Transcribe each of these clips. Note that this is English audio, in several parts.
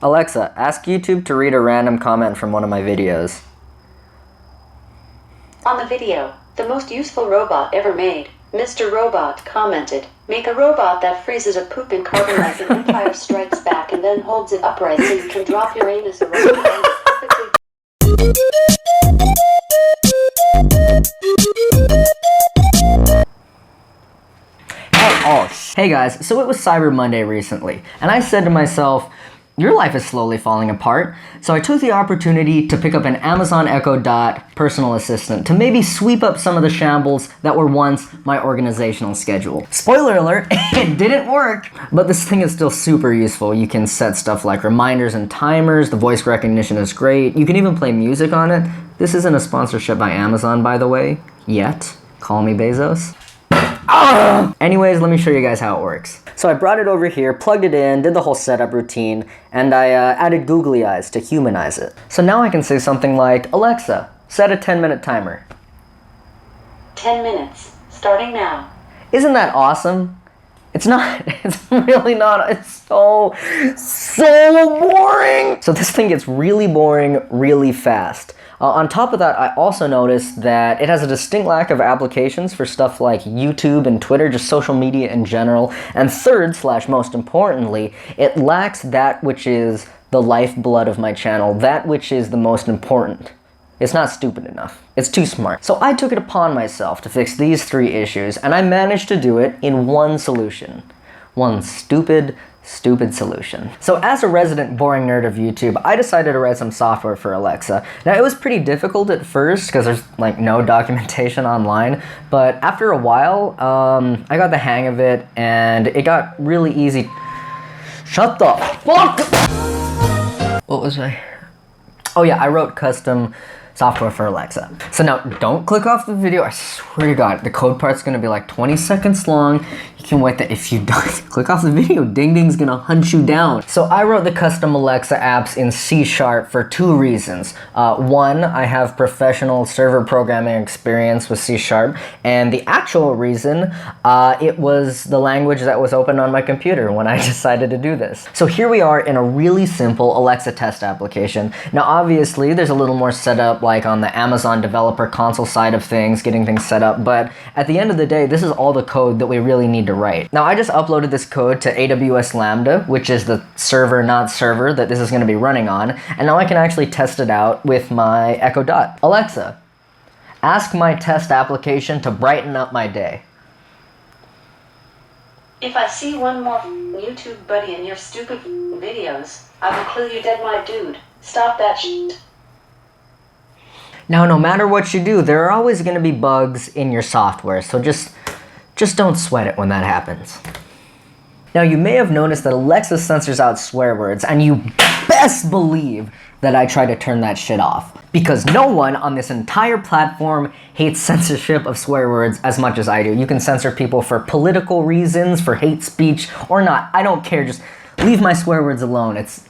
Alexa, ask YouTube to read a random comment from one of my videos. On the video, the most useful robot ever made, Mr. Robot commented, "Make a robot that freezes a poop in carbon like an Empire Strikes Back and then holds it upright so you can drop your anus around perfectly." Hey guys, so it was Cyber Monday recently, and I said to myself, your life is slowly falling apart, so I took the opportunity to pick up an Amazon Echo Dot personal assistant to maybe sweep up some of the shambles that were once my organizational schedule. Spoiler alert, it didn't work, but this thing is still super useful. You can set stuff like reminders and timers, the voice recognition is great, you can even play music on it. This isn't a sponsorship by Amazon, by the way, yet. Call me Bezos. Anyways, let me show you guys how it works. So I brought it over here, plugged it in, did the whole setup routine, and I added googly eyes to humanize it. So now I can say something like, Alexa, set a 10-minute timer. 10 minutes, starting now. Isn't that awesome? It's not, it's really not, it's so boring. So this thing gets really boring really fast. On top of that, I also noticed that it has a distinct lack of applications for stuff like YouTube and Twitter, just social media in general. And third, / most importantly, it lacks that which is the lifeblood of my channel, that which is the most important. It's not stupid enough. It's too smart. So I took it upon myself to fix these 3 issues, and I managed to do it in one solution. One stupid solution. So as a resident boring nerd of YouTube, I decided to write some software for Alexa. Now it was pretty difficult at first because there's like no documentation online, but after a while, I got the hang of it and it got really easy. Shut the fuck up! What was I? Oh yeah, I wrote custom software for Alexa. So now don't click off the video. I swear to God, the code part's gonna be like 20 seconds long. You can wait that if you don't click off the video, Ding Ding's gonna hunt you down. So I wrote the custom Alexa apps in C# for 2 reasons. One, I have professional server programming experience with C#, and the actual reason, it was the language that was open on my computer when I decided to do this. So here we are in a really simple Alexa test application. Now obviously there's a little more setup like on the Amazon developer console side of things, getting things set up, but at the end of the day, this is all the code that we really need to write. Now I just uploaded this code to AWS Lambda, which is the server not server that this is going to be running on, and now I can actually test it out with my Echo Dot. Alexa, ask my test application to brighten up my day. If I see one more YouTube buddy in your stupid videos, I will kill you dead, my dude. Stop that shit. Now, no matter what you do, there are always going to be bugs in your software, so just don't sweat it when that happens. Now, you may have noticed that Alexa censors out swear words, and you best believe that I try to turn that shit off. Because no one on this entire platform hates censorship of swear words as much as I do. You can censor people for political reasons, for hate speech, or not. I don't care, just leave my swear words alone. It's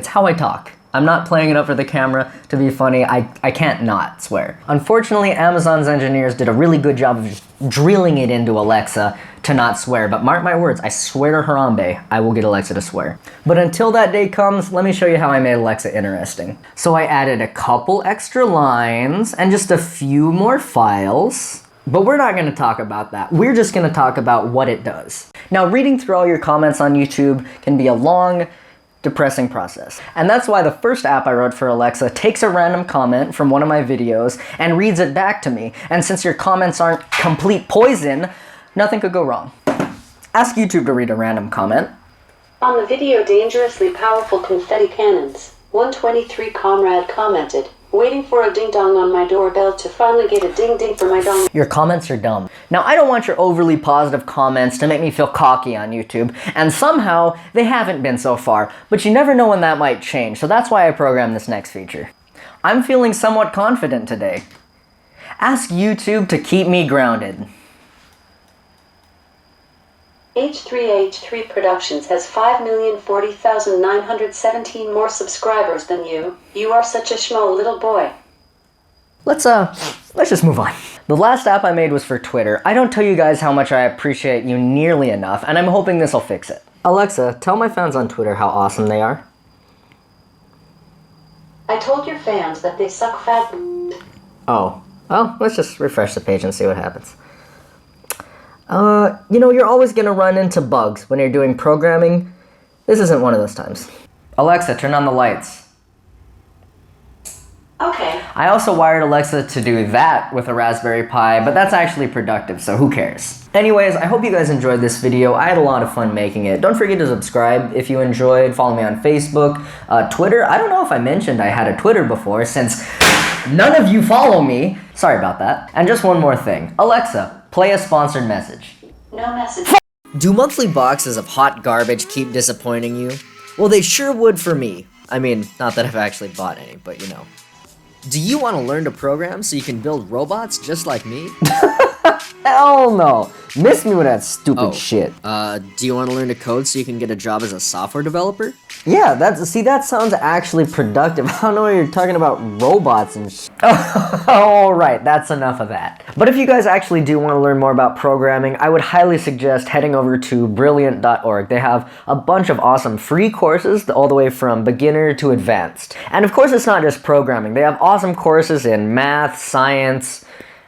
how I talk. I'm not playing it up for the camera to be funny. I can't not swear. Unfortunately, Amazon's engineers did a really good job of just drilling it into Alexa to not swear. But mark my words, I swear to Harambe, I will get Alexa to swear. But until that day comes, let me show you how I made Alexa interesting. So I added a couple extra lines and just a few more files. But we're not going to talk about that. We're just going to talk about what it does. Now, reading through all your comments on YouTube can be a long, depressing process. And that's why the first app I wrote for Alexa takes a random comment from one of my videos and reads it back to me. And since your comments aren't complete poison, nothing could go wrong. Ask YouTube to read a random comment. On the video dangerously powerful confetti cannons, 123 comrade commented, waiting for a ding-dong on my doorbell to finally get a ding-ding for my dong. Your comments are dumb. Now, I don't want your overly positive comments to make me feel cocky on YouTube, and somehow they haven't been so far, but you never know when that might change, so that's why I programmed this next feature. I'm feeling somewhat confident today. Ask YouTube to keep me grounded. H3H3 Productions has 5,040,917 more subscribers than you. You are such a schmo little boy. Let's just move on. The last app I made was for Twitter. I don't tell you guys how much I appreciate you nearly enough, and I'm hoping this will fix it. Alexa, tell my fans on Twitter how awesome they are. I told your fans that they suck fat. Oh, well, let's just refresh the page and see what happens. You know, you're always gonna run into bugs when you're doing programming. This isn't one of those times. Alexa, turn on the lights. Okay. I also wired Alexa to do that with a Raspberry Pi, but that's actually productive, so who cares? Anyways, I hope you guys enjoyed this video. I had a lot of fun making it. Don't forget to subscribe if you enjoyed. Follow me on Facebook, Twitter. I don't know if I mentioned I had a Twitter before, since none of you follow me. Sorry about that. And just one more thing. Alexa, play a sponsored message. No message. Do monthly boxes of hot garbage keep disappointing you? Well, they sure would for me. I mean, not that I've actually bought any, but you know. Do you want to learn to program so you can build robots just like me? Hell no! Miss me with that stupid shit. Do you want to learn to code so you can get a job as a software developer? Yeah, that sounds actually productive. I don't know what you're talking about, robots and sh. All right, that's enough of that. But if you guys actually do want to learn more about programming, I would highly suggest heading over to brilliant.org. They have a bunch of awesome free courses, all the way from beginner to advanced. And of course, it's not just programming. They have awesome courses in math, science,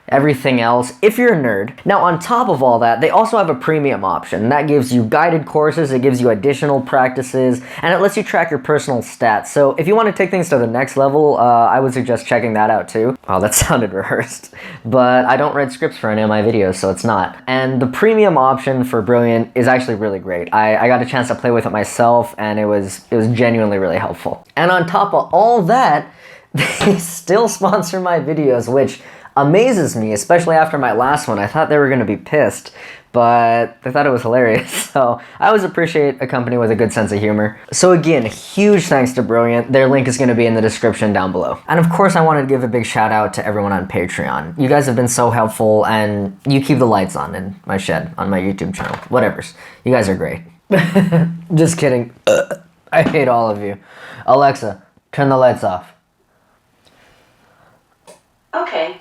everything else, if you're a nerd. Now, on top of all that, they also have a premium option. That gives you guided courses, it gives you additional practices, and it lets you track your personal stats. So if you want to take things to the next level, I would suggest checking that out too. Oh, that sounded rehearsed. But I don't write scripts for any of my videos, so it's not. And the premium option for Brilliant is actually really great. I got a chance to play with it myself, and it was genuinely really helpful. And on top of all that, they still sponsor my videos, which amazes me, especially after my last one. I thought they were going to be pissed, but they thought it was hilarious. So I always appreciate a company with a good sense of humor. So again, huge thanks to Brilliant. Their link is going to be in the description down below. And of course, I want to give a big shout out to everyone on Patreon. You guys have been so helpful, and you keep the lights on in my shed, on my YouTube channel, whatevers. You guys are great. Just kidding. I hate all of you. Alexa, turn the lights off. Okay.